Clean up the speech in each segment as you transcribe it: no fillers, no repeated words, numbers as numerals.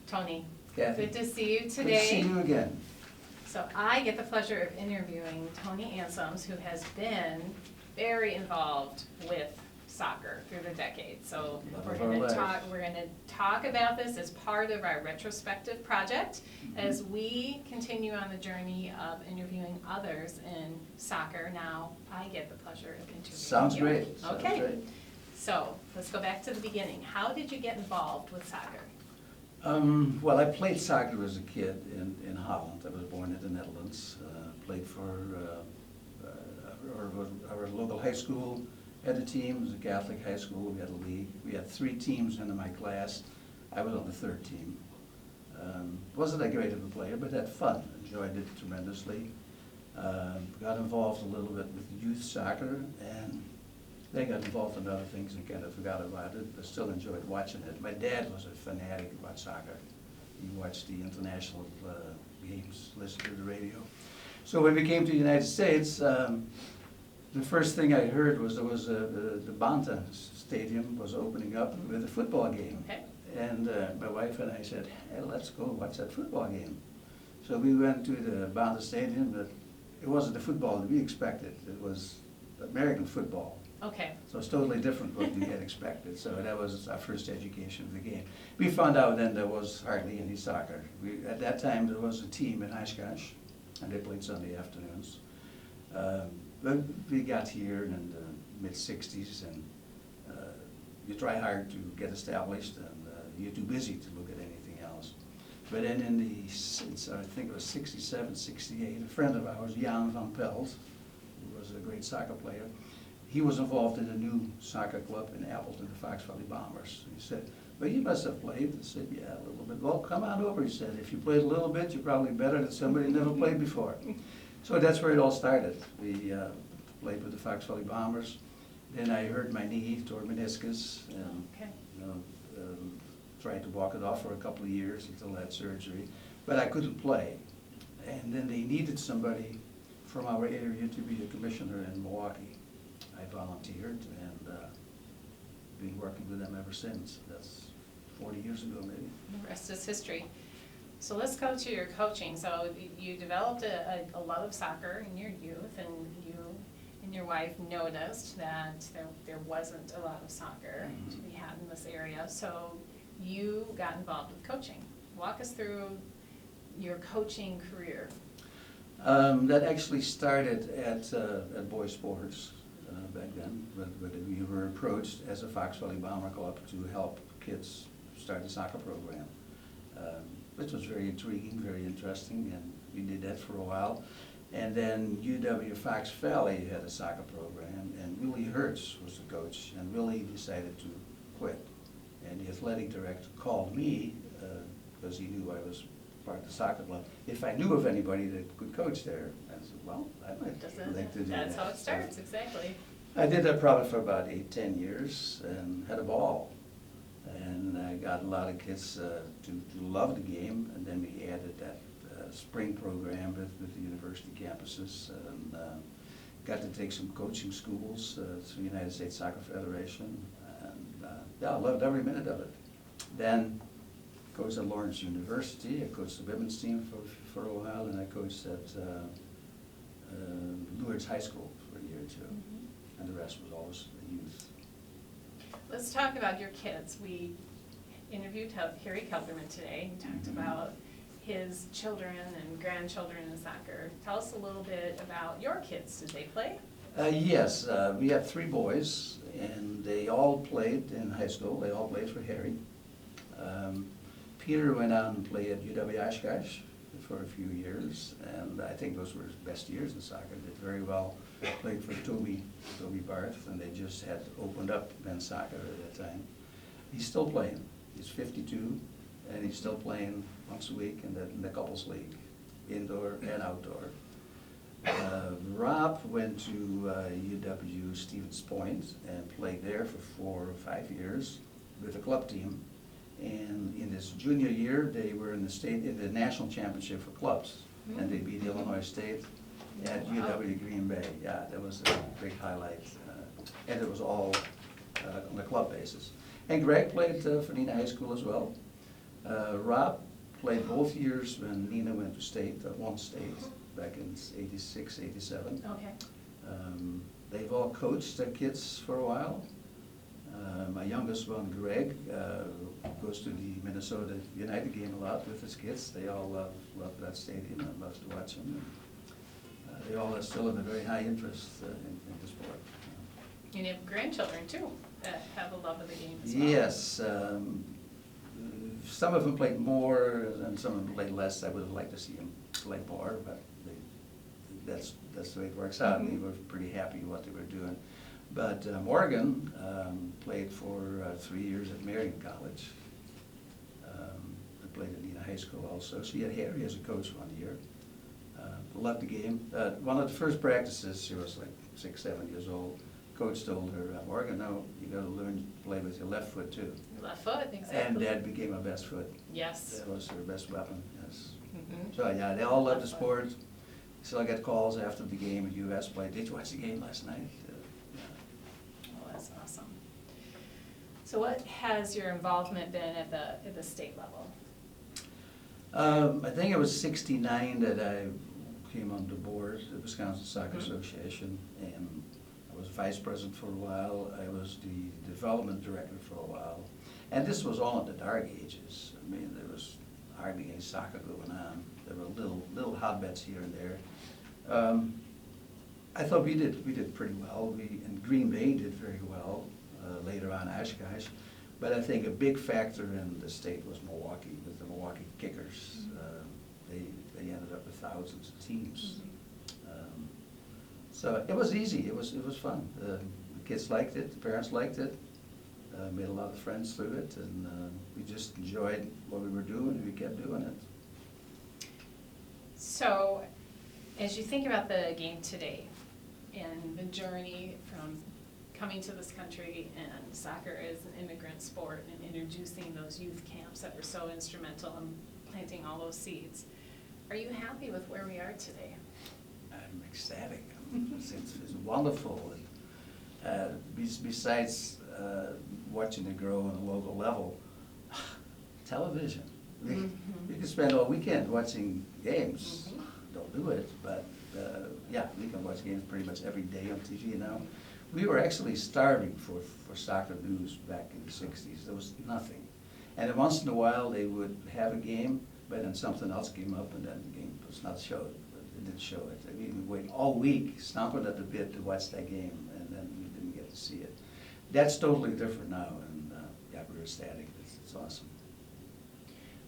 Tony, Kathy. good to see you Good to today. see you again. So I get the pleasure of interviewing Tony Ansems, who has been very involved with soccer through the decades. So Love we're of our gonna life. talk about this as part of our retrospective project as we continue on the journey of interviewing others in soccer. Now, I get the pleasure of interviewing Sounds you. great. Sounds Okay. great. So let's go back to the beginning. How did you get involved with soccer? Well, I played soccer as a kid in Holland. I was born in the Netherlands. Played for our local high school. Had a team. It was a Catholic high school. We had a league. We had 3 teams in my class. I was on the 3rd team. Wasn't that great of a player, but had fun. Enjoyed it tremendously. Got involved a little bit with youth soccer, and then got involved in other things and kind of forgot about it, but still enjoyed watching it. My dad was a fanatic about soccer. He watched the international games, listened to the radio. So when we came to the United States, the first thing I heard was there was the Banta Stadium was opening up with a football game. Okay. And my wife and I said, hey, let's go watch that football game. So we went to the Banta Stadium, but it wasn't the football that we expected. It was American football. Okay. So it's totally different what we had expected. So that was our first education of the game. We found out then there was hardly any soccer. At that time there was a team in Oshkosh, and they played Sunday afternoons. But we got here in the mid-60s, and you try hard to get established, and you're too busy to look at anything else. But then in I think it was 67, 68, a friend of ours, Jan van Pelt, who was a great soccer player, he was involved in a new soccer club in Appleton, the Fox Valley Bombers. He said, well, you must have played. I said, yeah, a little bit. Well, come on over, he said. If you played a little bit, you're probably better than somebody who never played before. So that's where it all started. We played with the Fox Valley Bombers. Then I hurt my knee, tore meniscus, and Okay. tried to walk it off for a couple of years until I had surgery. But I couldn't play. And then they needed somebody from our area to be a commissioner in Milwaukee. I volunteered and been working with them ever since. That's 40 years ago, maybe. The rest is history. So let's go to your coaching. So you developed a love of soccer in your youth, and you and your wife noticed that there wasn't a lot of soccer to be had in this area. So you got involved with coaching. Walk us through your coaching career. That actually started at boys sports back then. But we were approached as a Fox Valley Bomber Club to help kids start a soccer program, which was very intriguing, very interesting, and we did that for a while. And then UW Fox Valley had a soccer program, and Willie Hertz was the coach, and Willie decided to quit. And the athletic director called me, because he knew I was part of the soccer club, if I knew of anybody that could coach there. I said, well, I might like to do that. That's how it starts, exactly. I did that probably for about 8-10 years and had a ball. And I got a lot of kids to love the game, and then we added that spring program with the university campuses, and got to take some coaching schools through the United States Soccer Federation, and yeah, I loved every minute of it. Then coached at Lawrence University. I coached the women's team for a while, and I coached at Lourdes High School for a year or two, and the rest was always youth. Let's talk about your kids. We interviewed Harry Kelderman today. He talked about his children and grandchildren in soccer. Tell us a little bit about your kids. Did they play? Yes, we have 3 boys, and they all played in high school. They all played for Harry. Peter went out and played at UW Oshkosh for a few years, and I think those were his best years in soccer. Did very well. Played for Toby Barth, and they just had opened up men's soccer at that time. He's still playing. He's 52, and he's still playing once a week in the couples league, indoor and outdoor. Rob went to UW Stevens Point and played there for 4 or 5 years with a club team. And in his junior year, they were in the national championship for clubs, and they beat Illinois State at UW Green Bay. Yeah, that was a big highlight, and it was all on a club basis. And Greg played for Neenah High School as well. Rob played both years when Nina went to state, won state, back in '86, '87. Okay. They've all coached their kids for a while. My youngest one, Greg, goes to the Minnesota United game a lot with his kids. They all love that stadium and love to watch them. They all still have a very high interest in the sport. And you have grandchildren too, that have a love of the game as well. Yes. Some of them played more and some of them played less. I would have liked to see them play more, but that's the way it works out. Mhm. They were pretty happy with what they were doing. But Morgan played for 3 years at Marion College. I played at Nina High School also. She had Harry as a coach 1 year. Loved the game. One of the first practices, she was like 6, 7 years old. Coach told her, Morgan, no, you got to learn to play with your left foot too. Left foot, exactly. And that became her best foot. Yes. That was her best weapon, yes. Mhm. So yeah, they all love the sport. Still I get calls after the game at US play, did you watch the game last night? Well, that's awesome. So what has your involvement been at the state level? I think it was '69 that I came on the board, the Wisconsin Soccer Association, and I was vice president for a while. I was the development director for a while. And this was all in the dark ages. I mean, there was hardly any soccer going on. There were little hotbeds here and there. I thought we did pretty well. We in Green Bay did very well. Later on, Oshkosh. But I think a big factor in the state was Milwaukee, with the Milwaukee Kickers. They ended up with thousands of teams. So it was easy. It was fun. The kids liked it. The parents liked it. Made a lot of friends through it, and we just enjoyed what we were doing, and we kept doing it. So, as you think about the game today and the journey from coming to this country, and soccer is an immigrant sport, and introducing those youth camps that were so instrumental in planting all those seeds, are you happy with where we are today? I'm ecstatic. It's wonderful. Besides watching it grow on a local level, television. We can spend all weekend watching games. Don't do it, but yeah, we can watch games pretty much every day on TV now. We were actually starving for soccer news back in the '60s. There was nothing. And then once in a while they would have a game, but then something else came up and then the game was not showed. It didn't show it. I mean, we wait all week, stomping at the bit to watch that game, and then we didn't get to see it. That's totally different now, and yeah, we're ecstatic. It's awesome.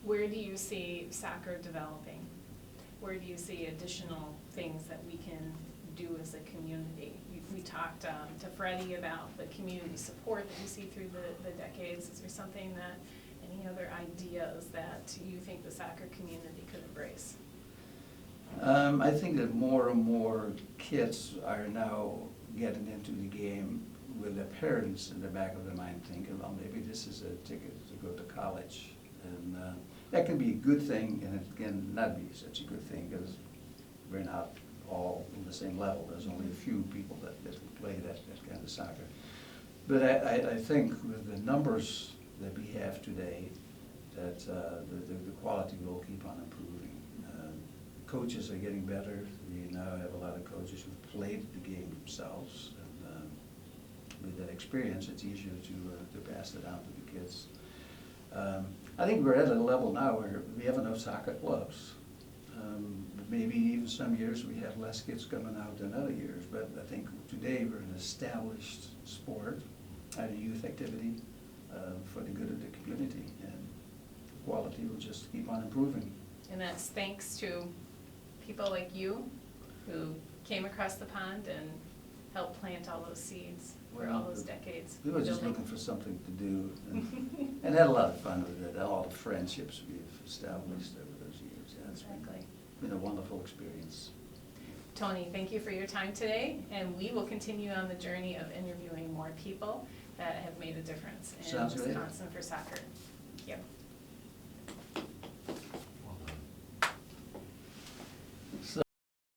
Where do you see soccer developing? Where do you see additional things that we can do as a community? We talked to Freddie about the community support that you see through the decades. Is there something that, any other ideas that you think the soccer community could embrace? I think that more and more kids are now getting into the game with their parents in the back of their mind thinking, well, maybe this is a ticket to go to college. And that can be a good thing, and it can not be such a good thing, because we're not all on the same level. There's only a few people that play that kind of soccer. But I think with the numbers that we have today, that the quality will keep on improving. Coaches are getting better. We now have a lot of coaches who've played the game themselves. And with that experience, it's easier to pass it on to the kids. I think we're at a level now where we have enough soccer clubs. Maybe even some years we have less kids coming out than other years, but I think today we're an established sport and a youth activity for the good of the community, and quality will just keep on improving. And that's thanks to people like you who came across the pond and helped plant all those seeds for all those decades. We were just looking for something to do, and had a lot of fun with it, all the friendships we've established over those years. Yeah, it's been a wonderful experience. Tony, thank you for your time today, and we will continue on the journey of interviewing more people that have made a difference in Wisconsin for soccer. Thank you.